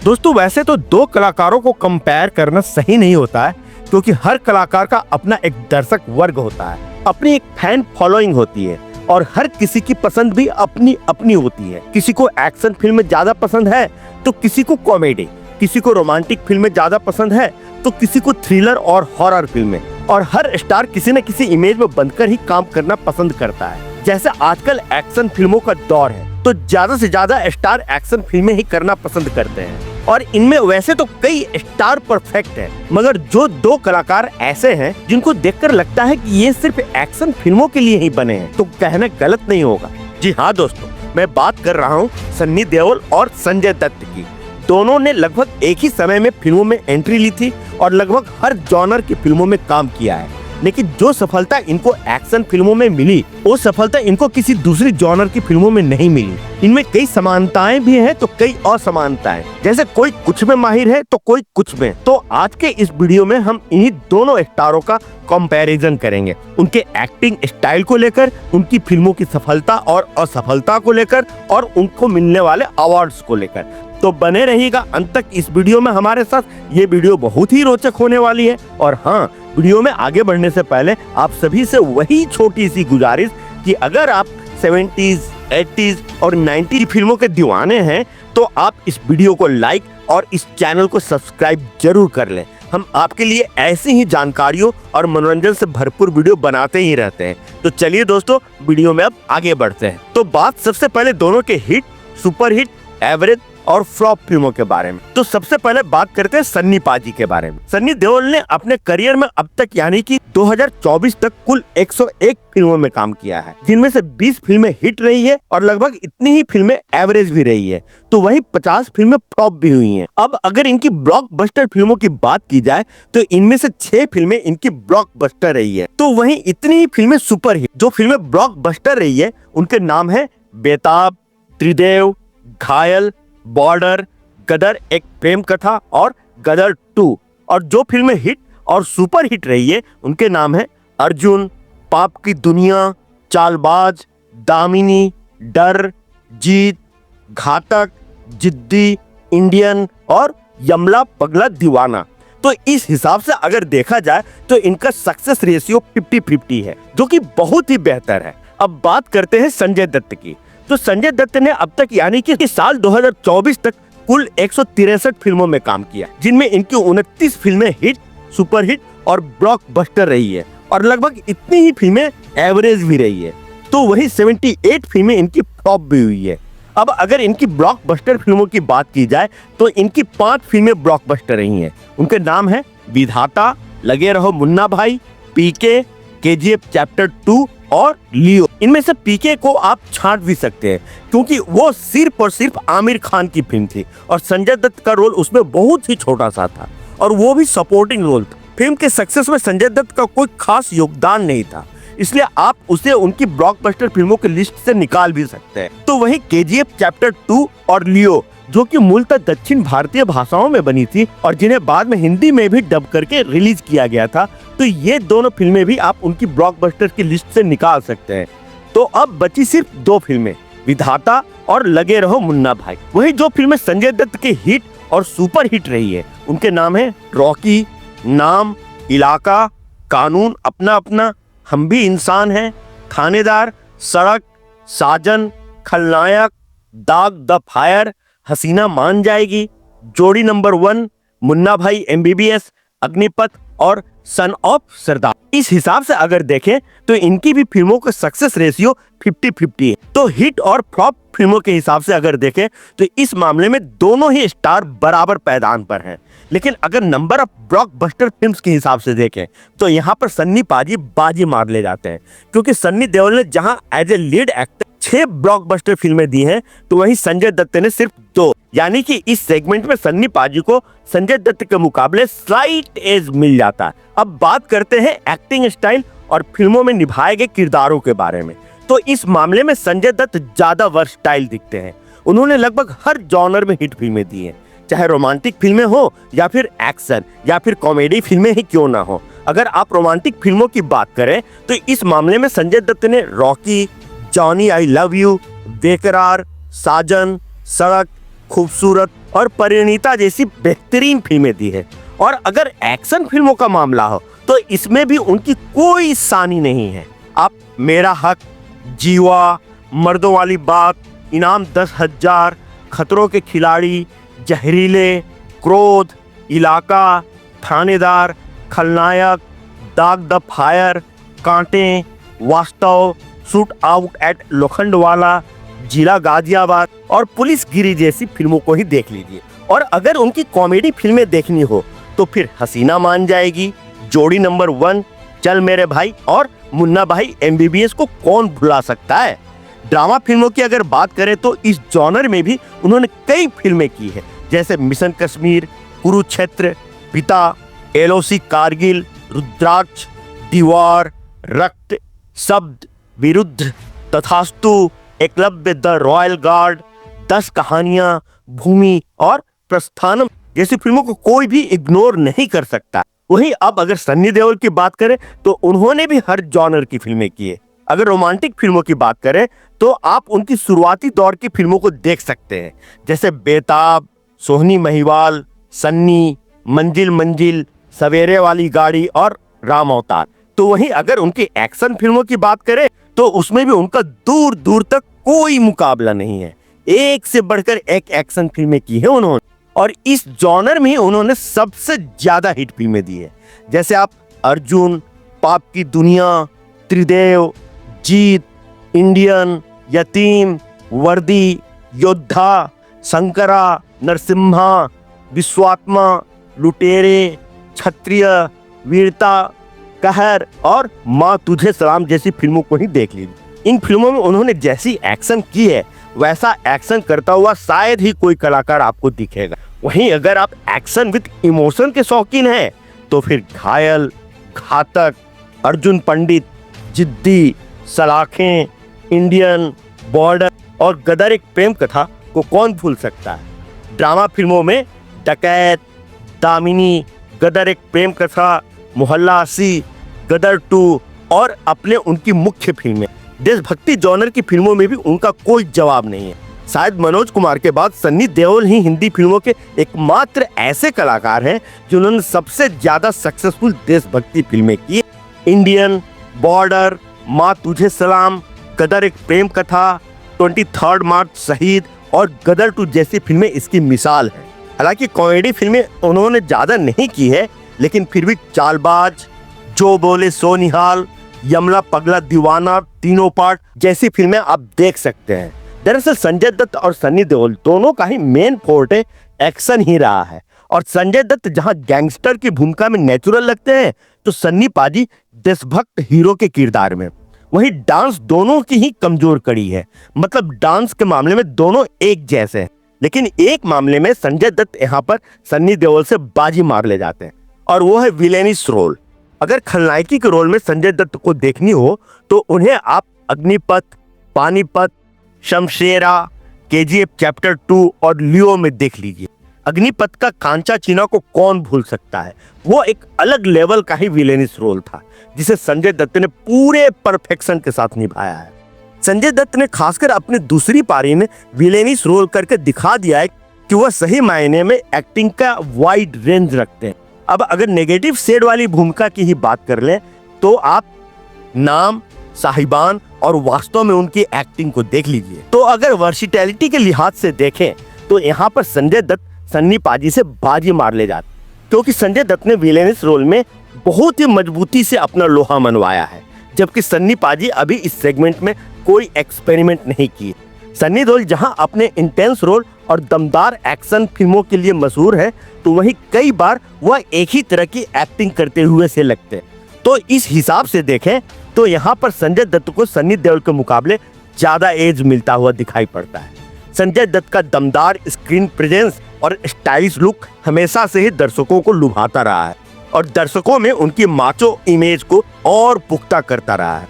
दोस्तों वैसे तो दो कलाकारों को कंपेयर करना सही नहीं होता है, क्योंकि हर कलाकार का अपना एक दर्शक वर्ग होता है, अपनी एक फैन फॉलोइंग होती है और हर किसी की पसंद भी अपनी अपनी होती है। किसी को एक्शन फिल्में ज्यादा पसंद है तो किसी को कॉमेडी, किसी को रोमांटिक फिल्में ज्यादा पसंद है तो किसी को थ्रिलर और हॉरर फिल्में, और हर स्टार किसी न किसी इमेज में बनकर ही काम करना पसंद करता है। जैसे आजकल एक्शन फिल्मों का दौर है तो ज्यादा से ज्यादा स्टार एक्शन फिल्में ही करना पसंद करते हैं, और इनमें वैसे तो कई स्टार परफेक्ट हैं, मगर जो दो कलाकार ऐसे हैं जिनको देखकर लगता है कि ये सिर्फ एक्शन फिल्मों के लिए ही बने हैं, तो कहना गलत नहीं होगा। जी हाँ दोस्तों, मैं बात कर रहा हूँ सन्नी देओल और संजय दत्त की। दोनों ने लगभग एक ही समय में फिल्मों में एंट्री ली थी और लगभग हर जॉनर की फिल्मों में काम किया है, लेकिन जो सफलता इनको एक्शन फिल्मों में मिली वो सफलता इनको किसी दूसरी जॉनर की फिल्मों में नहीं मिली। इनमें कई समानताएं भी हैं तो कई असमानताएं, जैसे कोई कुछ में माहिर है तो कोई कुछ में। तो आज के इस वीडियो में हम इन्हीं दोनों स्टारों का कंपैरिजन करेंगे, उनके एक्टिंग स्टाइल को लेकर, उनकी फिल्मों की सफलता और असफलता को लेकर, और उनको मिलने वाले अवार्ड्स को लेकर। तो बने रहिएगा अंत तक इस वीडियो में हमारे साथ। ये वीडियो बहुत ही रोचक होने वाली है। और हाँ, वीडियो में आगे बढ़ने से पहले आप सभी से वही छोटी सी गुजारिश कि अगर आप 70s, 80s और 90s फिल्मों के दीवाने हैं तो आप इस वीडियो को लाइक और इस चैनल को सब्सक्राइब जरूर कर लें। हम आपके लिए ऐसी ही जानकारियों और मनोरंजन से भरपूर वीडियो बनाते ही रहते हैं। तो चलिए दोस्तों, वीडियो में अब आगे बढ़ते हैं। तो बात सबसे पहले दोनों के हिट, सुपर हिट, एवरेज और फ्लॉप फिल्मों के बारे में। तो सबसे पहले बात करते हैं सन्नी पाजी के बारे में। सन्नी देओल ने अपने करियर में अब तक यानी कि 2024 तक कुल 101 फिल्मों में काम किया है, जिनमें से 20 फिल्में हिट रही है और लगभग इतनी ही फिल्में एवरेज भी रही है, तो वही 50 फिल्में फ्लॉप भी हुई हैं। अब अगर इनकी ब्लॉकबस्टर फिल्मों की बात की जाए तो इनमें से 6 फिल्में इनकी ब्लॉकबस्टर रही है, तो वहीं इतनी ही फिल्में सुपर हिट। जो फिल्में ब्लॉकबस्टर रही है उनके नाम है बेताब, त्रिदेव, घायल, बॉर्डर, गदर एक प्रेम कथा और गदर 2। और जो फिल्में हिट और सुपर हिट रही है उनके नाम है अर्जुन, पाप की दुनिया, चालबाज, दामिनी, डर, जीत, घातक, जिद्दी, इंडियन और यमला पगला दीवाना। तो इस हिसाब से अगर देखा जाए तो इनका सक्सेस रेशियो 50-50 है, जो कि बहुत ही बेहतर है। अब बात करते हैं संजय दत्त की। तो संजय दत्त ने अब तक यानी कि साल 2024 तक कुल 163 फिल्मों में काम किया, जिनमें इनकी 29 फिल्में हिट, सुपर हिट और ब्लॉकबस्टर रही है, और लगभग इतनी ही फिल्में एवरेज भी रही है। तो वही 78 फिल्में इनकी फ्लॉप भी हुई है। अब अगर इनकी ब्लॉकबस्टर फिल्मों की बात की जाए तो इनकी 5 फिल्में ब्लॉकबस्टर रही हैं। उनके नाम है विधाता, लगे रहो मुन्ना भाई, पीके, केजीएफ चैप्टर 2 और लियो। इनमें से पीके को आप छांट भी सकते हैं, क्योंकि वो सिर्फ और सिर्फ आमिर खान की फिल्म थी और संजय दत्त का रोल उसमें बहुत ही छोटा सा था, और वो भी सपोर्टिंग रोल था। फिल्म के सक्सेस में संजय दत्त का कोई खास योगदान नहीं था, इसलिए आप उसे उनकी ब्लॉकबस्टर फिल्मों की लिस्ट से निकाल भी सकते हैं। तो वही केजीएफ चैप्टर 2 और लियो, जो कि मूलतः दक्षिण भारतीय भाषाओं में बनी थी और जिन्हें बाद में हिंदी में भी डब करके रिलीज किया गया था, तो ये दोनों फिल्में भी आप उनकी ब्लॉकबस्टर की लिस्ट से निकाल सकते हैं। तो अब बची सिर्फ 2 फिल्में, विधाता और लगे रहो मुन्ना भाई। वही जो फिल्में संजय दत्त की हिट और सुपर हिट रही है उनके नाम है रॉकी, नाम, इलाका, कानून अपना अपना, हम भी इंसान हैं, थानेदार, सड़क, साजन, खलनायक, दाग द फायर, हसीना मान जाएगी, जोड़ी नंबर 1, मुन्ना भाई MBBS, अग्निपथ और सन ऑफ सरदार। इस हिसाब से अगर देखें तो इनकी भी फिल्मों का सक्सेस रेशियो 50-50 है। तो हिट और फ्लॉप फिल्मों के हिसाब से अगर देखें तो इस मामले में दोनों ही स्टार बराबर पैदान पर हैं। लेकिन अगर नंबर ऑफ ब्लॉकबस्टर फिल्म्स के हिसाब से देखें तो यहाँ पर सन्नी पाजी बाजी मार ले जाते हैं, क्योंकि सन्नी देओल ने जहाँ as a lead actor 6 blockbuster फिल्में दी हैं, तो वहीं संजय दत्त ने सिर्फ 2। यानी कि इस सेगमेंट में सन्नी पाजी को संजय दत्त के मुकाबले स्लाइट एज मिल जाता है। अब बात करते हैं एक्टिंग स्टाइल और फिल्मों में निभाए गए किरदारों के बारे में। तो इस मामले में संजय दत्त ज्यादा वर्सटाइल दिखते हैं। उन्होंने लगभग हर जॉनर में हिट फिल्में दी हैं, चाहे रोमांटिक फिल्में हो या फिर एक्शन या फिर कॉमेडी फिल्में ही क्यों ना हो। अगर आप रोमांटिक फिल्मों की बात करें तो इस मामले में संजय दत्त ने Rocky, Johnny I love you, बेकरार, साजन, सड़क, खूबसूरत और परिणीता जैसी बेहतरीन फिल्में दी है। और अगर एक्शन फिल्मों का मामला हो तो इसमें भी उनकी कोई सानी नहीं है। आप मेरा हक, जीवा, मर्दों वाली बात, इनाम 10,000, खतरों के खिलाड़ी, जहरीले, क्रोध, इलाका, थानेदार, खलनायक, दाग द फायर, कांटे, वास्तव, शूट आउट एट लोखंडवाला, जिला गाजियाबाद और पुलिस गिरी जैसी फिल्मों को ही देख लीजिए। और अगर उनकी कॉमेडी फिल्में देखनी हो तो फिर हसीना मान जाएगी, जोड़ी नंबर 1, चल मेरे भाई और मुन्ना भाई MBBS को कौन भुला सकता है। ड्रामा फिल्मों की अगर बात करें तो इस जॉनर में भी उन्होंने कई फिल्में की है, जैसे मिशन कश्मीर, कुरुक्षेत्र, पिता, LOC कारगिल, रुद्राक्ष, दीवार, रक्त, शब्द, विरुद्ध, तथास्तु, एकलव्य द रॉयल गार्ड, 10 कहानियां, भूमि और प्रस्थानम जैसी फिल्मों को कोई भी इग्नोर नहीं कर सकता। वहीं अब अगर सन्नी देओल की बात करें तो उन्होंने भी हर जॉनर की फिल्में की है। अगर रोमांटिक फिल्मों की बात करें तो आप उनकी शुरुआती दौर की फिल्मों को देख सकते हैं, जैसे बेताब, सोहनी महिवाल, सन्नी, मंजिल मंजिल, सवेरे वाली गाड़ी और राम अवतार। तो वहीं अगर उनकी एक्शन फिल्मों की बात करें तो उसमें भी उनका दूर दूर तक कोई मुकाबला नहीं है। एक से बढ़कर एक एक्शन फिल्में की है उन्होंने, और इस जॉनर में उन्होंने सबसे ज्यादा हिट फिल्में दी है, जैसे आप अर्जुन, पाप की दुनिया, त्रिदेव, जीत, इंडियन, यतीम, वर्दी, योद्धा, शंकरा, नरसिम्हा, विश्वात्मा, लुटेरे, क्षत्रिय, वीरता, कहर और माँ तुझे सलाम जैसी फिल्मों को ही देख लीजिए। इन फिल्मों में उन्होंने जैसी एक्शन की है वैसा एक्शन करता हुआ शायद ही कोई कलाकार आपको दिखेगा। वहीं अगर आप एक्शन विद इमोशन के शौकीन हैं तो फिर घायल, घातक, अर्जुन पंडित, जिद्दी, सलाखें, इंडियन, बॉर्डर और गदर एक प्रेम कथा को कौन भूल सकता है। ड्रामा फिल्मों में डकैत, दामिनी, गदर एक प्रेम कथा, मोहल्ला 80, गदर 2 और अपने उनकी मुख्य फिल्में। देशभक्ति जॉनर की फिल्मों में भी उनका कोई जवाब नहीं है। शायद मनोज कुमार के बाद सन्नी देओल ही हिंदी फिल्मों के एकमात्र ऐसे कलाकार हैं जिन्होंने सबसे ज्यादा सक्सेसफुल देशभक्ति फिल्में की। इंडियन, बॉर्डर, माँ तुझे सलाम, गदर एक प्रेम कथा, 23 मार्च शहीद और गदर 2 जैसी फिल्में इसकी मिसाल है। हालांकि कॉमेडी फिल्में उन्होंने ज्यादा नहीं की है, लेकिन फिर भी चालबाज, जो बोले सो निहाल, यमला पगला दीवाना, तीनों पार्ट जैसी फिल्में आप देख सकते हैं। दरअसल संजय दत्त और सन्नी देओल दोनों का ही मेन फोर्टे एक्शन ही रहा है, और संजय दत्त जहां गैंगस्टर की भूमिका में नेचुरल लगते हैं तो सन्नी पाजी देशभक्त हीरो के किरदार में। वहीं डांस दोनों की ही कमजोर कड़ी है, मतलब डांस के मामले में दोनों एक जैसे हैं, लेकिन एक मामले में संजय दत्त यहाँ पर सन्नी देओल से बाजी मार ले जाते हैं, और वो है विलेनिस रोल। अगर खलनायकी के रोल में संजय दत्त को देखनी हो तो उन्हें आप अग्निपथ, पानीपत, शमशेरा, KGF चैप्टर 2 और लियो में देख लीजिए। अग्निपथ का कांचा चीना को कौन भूल सकता है। वो एक अलग लेवल का ही विलेनिस रोल था जिसे संजय दत्त ने पूरे परफेक्शन के साथ निभाया है। संजय दत्त ने खासकर अपनी दूसरी पारी में विलेनिस रोल करके दिखा दिया है कि वह सही मायने में एक्टिंग का वाइड रेंज रखते हैं। अब अगर नेगेटिव शेड वाली भूमिका की ही बात कर लें तो आप नाम, साहिबान और वास्तव में उनकी एक्टिंग को देख लीजिए। तो अगर वर्सिटैलिटी के लिहाज से देखें तो यहाँ पर संजय दत्त सन्नी पाजी से बाजी मार ले जाते, क्योंकि संजय दत्त ने विलेनिस रोल में बहुत ही मजबूती से अपना लोहा मनवाया है, जबकि सन्नी पाजी अभी इस सेगमेंट में कोई एक्सपेरिमेंट नहीं की। सन्नी देओल जहां अपने इंटेंस रोल और दमदार एक्शन फिल्मों के लिए मशहूर है, तो वहीं कई बार वह एक ही तरह की एक्टिंग करते हुए से लगते हैं। तो इस हिसाब से देखें तो यहाँ पर संजय दत्त को सन्नी देओल के मुकाबले ज्यादा एज मिलता हुआ दिखाई पड़ता है। संजय दत्त का दमदार स्क्रीन प्रेजेंस और स्टाइलिश लुक हमेशा से ही दर्शकों को लुभाता रहा है, और दर्शकों में उनकी माचो इमेज को और पुख्ता करता रहा है।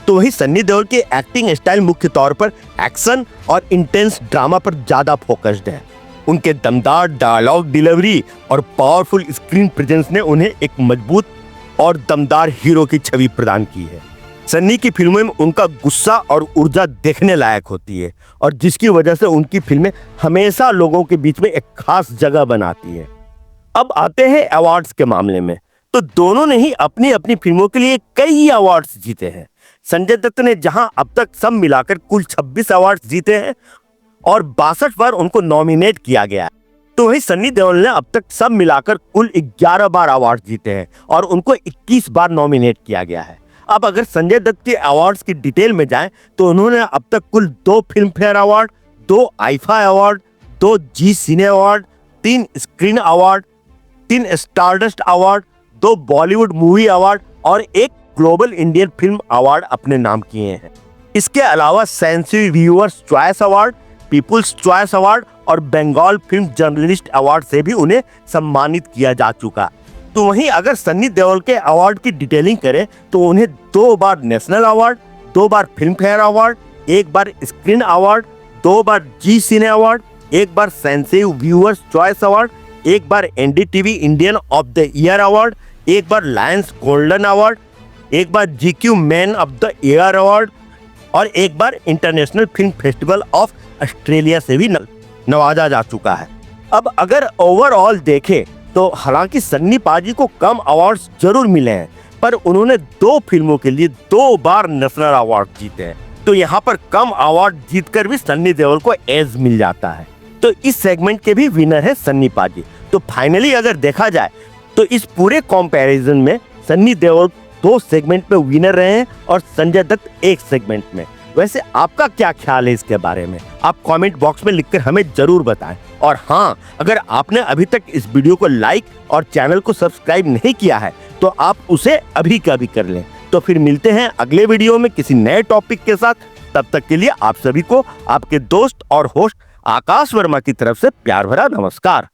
तो वही सन्नी देओल के एक्टिंग स्टाइल मुख्य तौर पर एक्शन और इंटेंस ड्रामा पर ज्यादा फोकस्ड है। उनके दमदार डायलॉग डिलीवरी और पावरफुल स्क्रीन प्रेजेंस ने उन्हें एक मजबूत और दमदार हीरो की छवि प्रदान की है। सन्नी की फिल्मों में उनका गुस्सा और ऊर्जा देखने लायक होती है और जिसकी वजह से उनकी फिल्में हमेशा लोगों के बीच में एक खास जगह बनाती है। अब आते हैं अवार्ड्स के मामले में, तो दोनों ने ही अपनी अपनी फिल्मों के लिए कई अवार्ड्स जीते हैं। संजय दत्त ने जहां अब तक सब मिलाकर कुल 26 अवार्ड्स जीते हैं और 62 बार उनको नॉमिनेट किया गया है, तो वही सन्नी देओल ने अब तक सब मिलाकर कुल 11 बार अवार्ड जीते हैं और उनको 21 बार नॉमिनेट किया गया है। अब अगर संजय दत्त के अवार्ड्स की डिटेल में जाएं तो उन्होंने अब तक कुल 2 Filmfare award, 2 IIFA award, 2 Zee cine award, 3 screen award, 3 Stardust award, 2 Bollywood movie award और 1 ग्लोबल इंडियन फिल्म अवार्ड अपने नाम किए हैं। इसके अलावा Sansui viewers choice award, people's choice award और बंगाल फिल्म जर्नलिस्ट अवार्ड से भी उन्हें सम्मानित किया जा चुका। तो वहीं अगर सन्नी देओल के अवार्ड की डिटेलिंग करें तो उन्हें 2 बार नेशनल अवार्ड, 2 बार फिल्म फेयर अवार्ड, 1 बार स्क्रीन अवार्ड, 2 बार जी सिने अवार्ड, 1 बार सेंसरी व्यूअर्स चॉइस अवार्ड, 1 बार NDTV Indian of the year award, 1 बार लायंस गोल्डन अवार्ड, 1 बार GQ man of the year award और 1 बार international film festival of Australia से भी नवाजा जा चुका है। अब अगर ओवरऑल देखें तो हालांकि सन्नी पाजी को कम अवार्ड्स जरूर मिले हैं, पर उन्होंने 2 फिल्मों के लिए 2 बार नेशनल अवार्ड जीते हैं, तो यहाँ पर कम अवार्ड जीतकर भी सन्नी देओल को एज मिल जाता है। तो इस सेगमेंट के भी विनर है सन्नी पाजी। तो फाइनली अगर देखा जाए तो इस पूरे कंपैरिजन में सन्नी देओल 2 सेगमेंट में विनर रहे हैं और संजय दत्त 1 सेगमेंट में। वैसे आपका क्या ख्याल है इसके बारे में, आप कमेंट बॉक्स में लिखकर हमें जरूर बताएं। और हाँ, अगर आपने अभी तक इस वीडियो को लाइक और चैनल को सब्सक्राइब नहीं किया है तो आप उसे अभी का भी कर लें। तो फिर मिलते हैं अगले वीडियो में किसी नए टॉपिक के साथ। तब तक के लिए आप सभी को आपके दोस्त और होस्ट आकाश वर्मा की तरफ से प्यार भरा नमस्कार।